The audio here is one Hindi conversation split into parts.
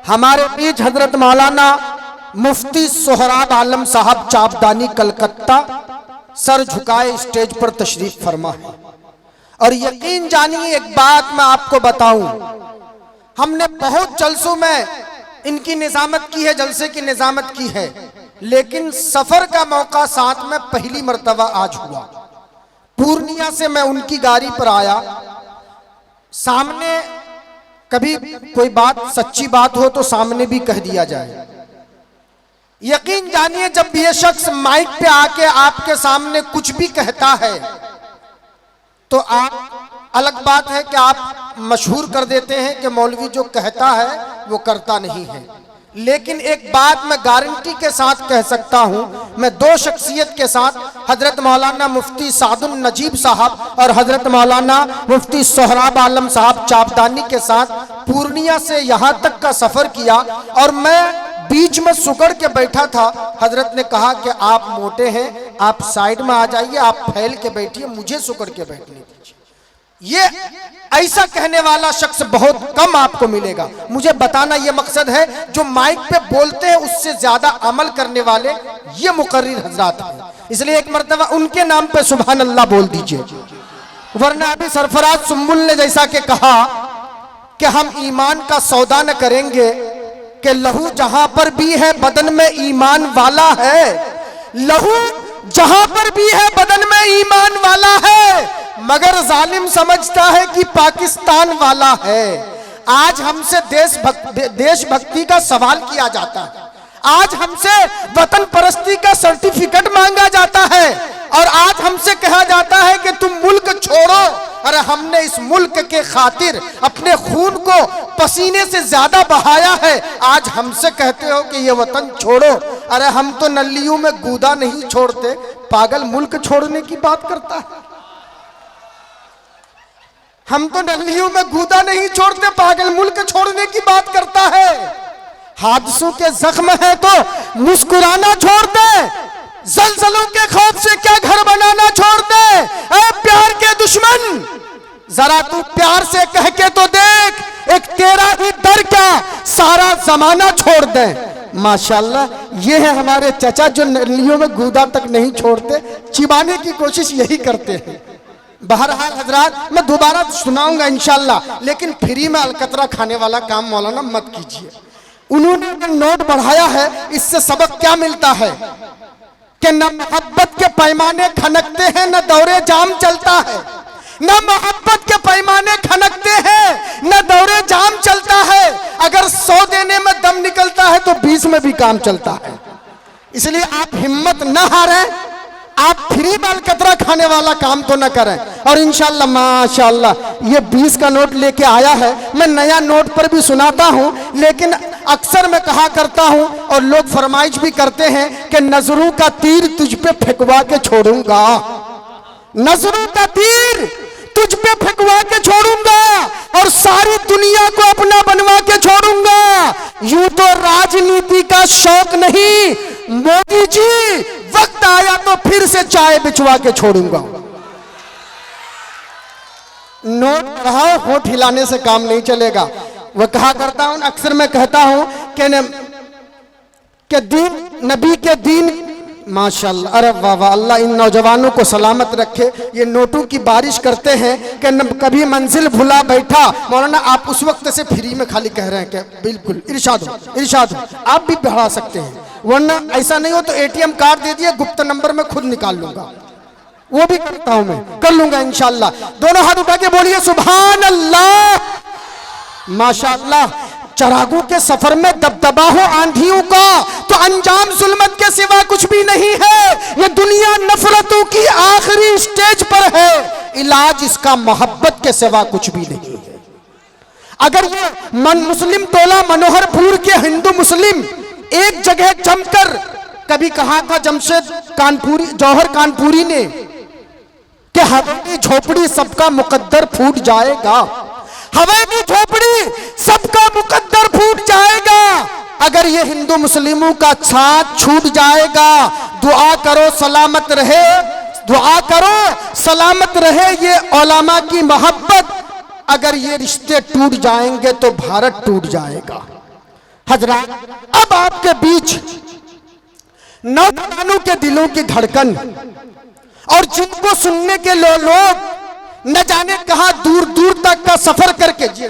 हमारे बीच हजरत मौलाना मुफ्ती सोहराब आलम साहब चापदानी कलकत्ता सर झुकाए स्टेज पर तशरीफ फरमा है। और यकीन जानिए एक बात मैं आपको बताऊं, हमने बहुत जलसों में इनकी निजामत की है, जलसे की निजामत की है, लेकिन सफर का मौका साथ में पहली मर्तबा आज हुआ। पूर्णिया से मैं उनकी गाड़ी पर आया, सामने कभी कोई बात सच्ची बात हो तो सामने भी कह दिया जाए। यकीन जानिए जब ये शख्स माइक पे आके आपके सामने कुछ भी कहता है तो आप अलग बात है कि आप मशहूर कर देते हैं कि मौलवी जो कहता है वो करता नहीं है, लेकिन एक बात मैं गारंटी के साथ कह सकता हूं, मैं दो शख्सियत के साथ हजरत मौलाना मुफ्ती सादुन नजीब साहब और हजरत मौलाना मुफ्ती सोहराब आलम साहब चापदानी के साथ पूर्णिया से यहां तक का सफर किया और मैं बीच में सुकड़ के बैठा था। हजरत ने कहा कि आप मोटे हैं, आप साइड में आ जाइए, आप फैल के बैठिए, मुझे सुकड़ के बैठने दीजिए। ये ऐसा कहने वाला शख्स बहुत कम आपको मिलेगा। मुझे बताना ये मकसद है, जो माइक पे बोलते हैं उससे ज्यादा अमल करने वाले ये मुकर्रिर हजरात हैं। इसलिए एक मर्तबा उनके नाम पे सुभान अल्लाह बोल दीजिए, वरना अभी सरफराज सुम्बुल ने जैसा कि कहा कि हम ईमान का सौदा न करेंगे कि लहू जहां पर भी है बदन में ईमान वाला है, लहू जहां पर भी है बदन में ईमान वाला है, मगर जालिम समझता है कि पाकिस्तान वाला है। आज हमसे देशभक्ति का सवाल किया जाता है, आज हमसे वतन परस्ती का सर्टिफिकेट मांगा जाता है और आज हमसे कहा जाता है कि तुम मुल्क छोड़ो। अरे हमने इस मुल्क के खातिर अपने खून को पसीने से ज्यादा बहाया है, आज हमसे कहते हो कि ये वतन छोड़ो। अरे हम तो नलियों में गूदा नहीं छोड़ते, पागल मुल्क छोड़ने की बात करता है। हम तो नलियों में गूदा नहीं छोड़ते, पागल मुल्क छोड़ने की बात करता है। हादसों के जख्म है तो मुस्कुराना छोड़ दे, जलजलों के खौफ से क्या घर बनाना छोड़ दे। ऐ प्यार के दुश्मन, जरा तू प्यार से कह के तो देख, एक तेरा ही डर क्या सारा जमाना छोड़ दे। माशाल्लाह, ये है हमारे चचा जो नलियों में गूदा तक नहीं छोड़ते, चिबाने की कोशिश यही करते हैं। बहरहाल हजरात, मैं दोबारा सुनाऊंगा इंशाल्लाह, लेकिन फ्री में अलकतरा खाने वाला काम मौलाना मत कीजिए। उन्होंने नोट बढ़ाया है, इससे सबक क्या मिलता है कि न मोहब्बत के पैमाने खनकते हैं न दौरे जाम चलता है, न मोहब्बत के पैमाने खनकते हैं न दौरे जाम चलता है। अगर 100 देने में दम निकलता है तो 20 में भी काम चलता है। इसलिए आप हिम्मत न हारें, आप फ्री बाल कतरा खाने वाला काम तो न करें। और इंशाल्लाह माशाल्लाह ये 20 का नोट लेके आया है, मैं नया नोट पर भी सुनाता हूं, लेकिन अक्सर मैं कहा करता हूं और लोग फरमाइश भी करते हैं कि नजरों का तीर तुझ पे फेंकवा के छोड़ूंगा, नजरों का तीर तुझ पे फेंकवा के छोड़ूंगा और सारी दुनिया को अपना बनवा के छोड़ूंगा। यूं तो राजनीति का शौक नहीं, मोदी जी वक्त आया तो फिर से चाय बिचवा के छोड़ूंगा। नोट बढ़ाओ, होठ हिलाने से काम नहीं चलेगा। वह कहा करता हूं, अक्सर मैं कहता हूं कि दीन नबी के दीन माशाल्लाह, अरे वाह वाह, अल्लाह इन नौजवानों को सलामत रखे। ये नोटों की बारिश करते हैं कि कभी मंजिल भुला बैठा। मौलाना आप उस वक्त से फ्री में खाली कह रहे हैं कि बिल्कुल इरशाद हो, इरशाद हो, आप भी बढ़ा सकते हैं, वरना ऐसा नहीं हो तो एटीएम कार्ड दे दिए, गुप्त नंबर में खुद निकाल लूंगा, वो भी करता हूं, मैं कर लूंगा इंशाल्लाह। दोनों हाथ उठा के बोलिए सुभान अल्लाह। माशाल्लाह, चरागों के सफर में दबदबा हो आंधियों का तो अंजाम जुल्मत के सिवा कुछ भी नहीं है। ये दुनिया नफरतों की आखिरी स्टेज पर है, इलाज इसका मोहब्बत के सिवा कुछ भी नहीं है। अगर ये मुस्लिम टोला मनोहरपुर के हिंदू मुस्लिम एक जगह जमकर, कभी कहा था जमशेद कानपुरी, जौहर कानपुरी ने कि हवेली झोपड़ी सबका मुकद्दर फूट जाएगा, हवेली झोपड़ी सबका मुकद्दर फूट जाएगा। अगर ये हिंदू मुस्लिमों का साथ छूट जाएगा, दुआ करो सलामत रहे, दुआ करो सलामत रहे ये उलमा की मोहब्बत। अगर ये रिश्ते टूट जाएंगे तो भारत टूट जाएगा। हजरात, अब आपके बीच नौजवानों के दिलों की धड़कन और जिनको सुनने के लोग न जाने कहां दूर दूर तक का सफर करके जी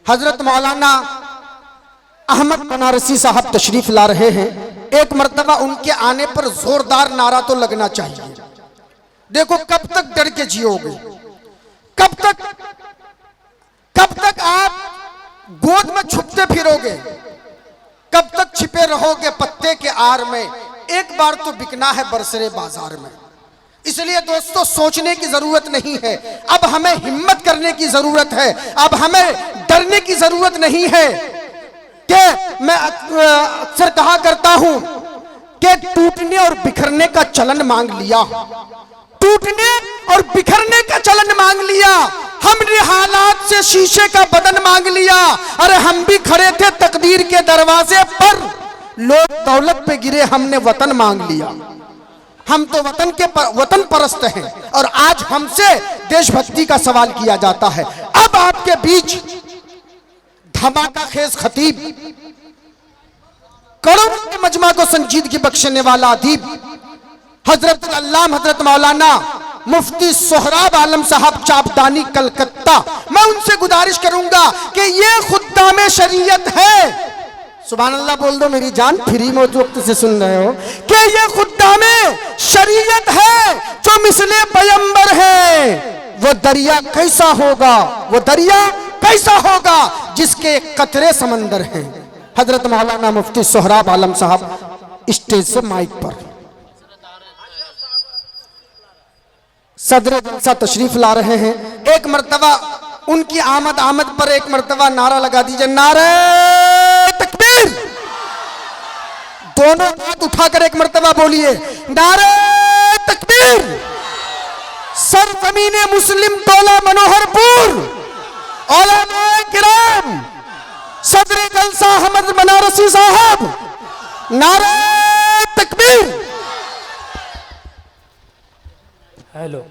हजरत मौलाना अहमद बनारसी साहब तशरीफ ला रहे हैं। एक मर्तबा उनके आने पर जोरदार नारा तो लगना चाहिए। देखो कब तक डर के जियोगे, कब तक आप गोद में छुपते फिरोगे, कब तक छिपे रहोगे पत्ते के आर में। एक बार तो बिकना है बरसरे बाजार में। इसलिए दोस्तों सोचने की जरूरत नहीं है, अब हमें हिम्मत करने की जरूरत है। अब हमें डरने की जरूरत नहीं है कि मैं अक्सर कहा करता हूं कि टूटने और बिखरने का चलन मांग लिया, टूटने और बिखरने का चलन मांग लिया। हमने हालात से शीशे का बदन मांग लिया। अरे हम भी खड़े थे तकदीर के दरवाजे पर, लोग दौलत पे गिरे, हमने वतन मांग लिया। हम तो वतन परस्त हैं और आज हमसे देशभक्ति का सवाल किया जाता है। अब आपके बीच धमाका खेज खतीब, करोड़ों के मजमा को संजीदगी बख्शने वाला अदीब हजरत अल्लामा हजरत मौलाना मुफ्ती सोहराब आलम साहब चापदानी कलकत्ता, मैं उनसे गुजारिश करूंगा कि ये खुद्दामे शरीयत है। सुभान अल्लाह बोल दो मेरी जान, फ्री में वक्त से सुन रहे हो, कि ये खुद्दामे शरीयत है जो मिसले पैगंबर है। वो दरिया कैसा होगा, वो दरिया कैसा होगा जिसके कतरे समंदर हैं। हजरत मौलाना मुफ्ती सोहराब आलम साहब स्टेज से माइक पर सदर जलसा तशरीफ ला रहे हैं। एक मर्तबा उनकी आमद पर एक मर्तबा नारा लगा दीजिए, नारे तकबीर। दोनों हाथ उठाकर एक मर्तबा बोलिए, नारे तकबीर। सरजमीने मुस्लिम टोला मनोहरपुर, उलमाए किराम, सदर जलसा अहमद बनारसी साहब, नारे तकबीर। हेलो,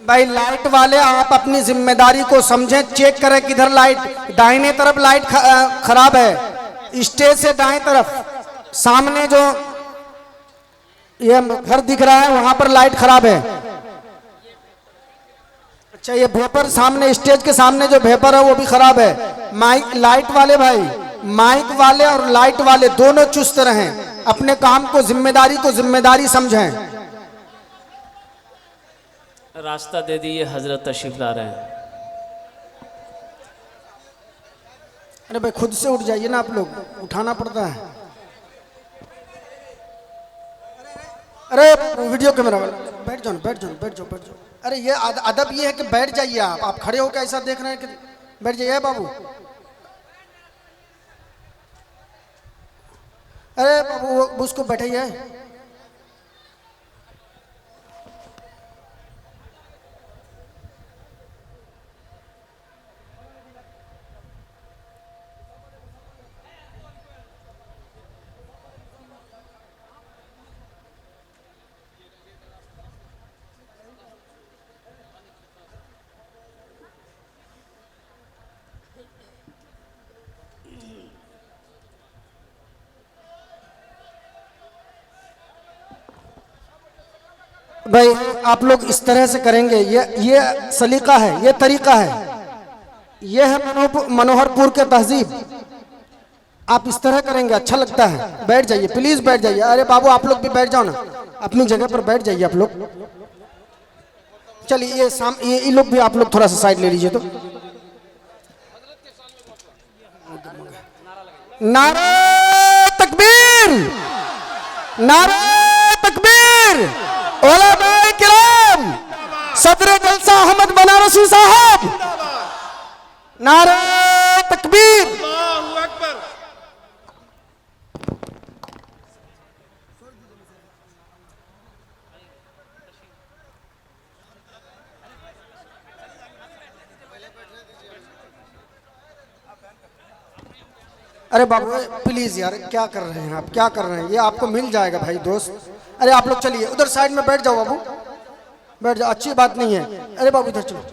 भाई लाइट वाले आप अपनी जिम्मेदारी को समझें, चेक करें किधर लाइट, दाहिने तरफ लाइट खराब है, स्टेज से दाएं तरफ सामने जो ये घर दिख रहा है वहां पर लाइट खराब है। अच्छा ये भेपर सामने स्टेज के सामने जो भेपर है वो भी खराब है। माइक लाइट वाले भाई, माइक वाले और लाइट वाले दोनों चुस्त रहें, अपने काम को जिम्मेदारी समझें। रास्ता दे दिए, हजरत तशरीफ ला रहे हैं। अरे भाई खुद से उठ जाइए ना, आप लोग उठाना पड़ता है। अरे वीडियो कैमरा वाला बैठ जाओ। अरे ये अदब ये है कि बैठ जाइए। आप खड़े होकर ऐसा देख रहे हैं कि बैठ जाइए बाबू। अरे बाबू उसको बैठाइए। भाई आप लोग इस तरह से करेंगे, ये सलीका है, ये तरीका है, ये है मनोहरपुर के तहजीब। आप इस तरह करेंगे अच्छा लगता है। बैठ जाइए प्लीज, बैठ जाइए। अरे बाबू आप लोग भी बैठ जाओ ना, अपनी जगह पर बैठ जाइए आप लोग। चलिए ये लोग भी आप लोग थोड़ा सा साइड ले लीजिए। तो नारे तकबीर, नारे तकबीर, उलमाए किराम, सदर जलसा अहमद बनारसी साहब, नारे तकबीर। अरे बाबू प्लीज यार, क्या कर रहे हैं आप, क्या कर रहे हैं? ये आपको मिल जाएगा भाई दोस्त। अरे आप लोग चलिए उधर साइड में बैठ जाओ बाबू, बैठ जाओ, अच्छी बात नहीं है। अरे बाबू इधर चलो।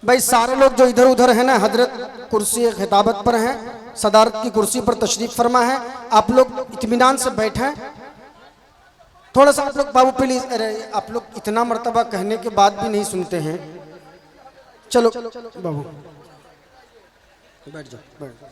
भाई सारे लोग जो इधर उधर है ना, हजरत कुर्सी खिताबत पर हैं, सदारत की कुर्सी पर तशरीफ फरमा है। आप लोग इत्मीनान से बैठें थोड़ा सा। आप लोग बाबू प्लीज, अरे आप लोग इतना मर्तबा कहने के बाद भी नहीं सुनते हैं। चलो बाबू बैठ जाओ, बैठ जाओ।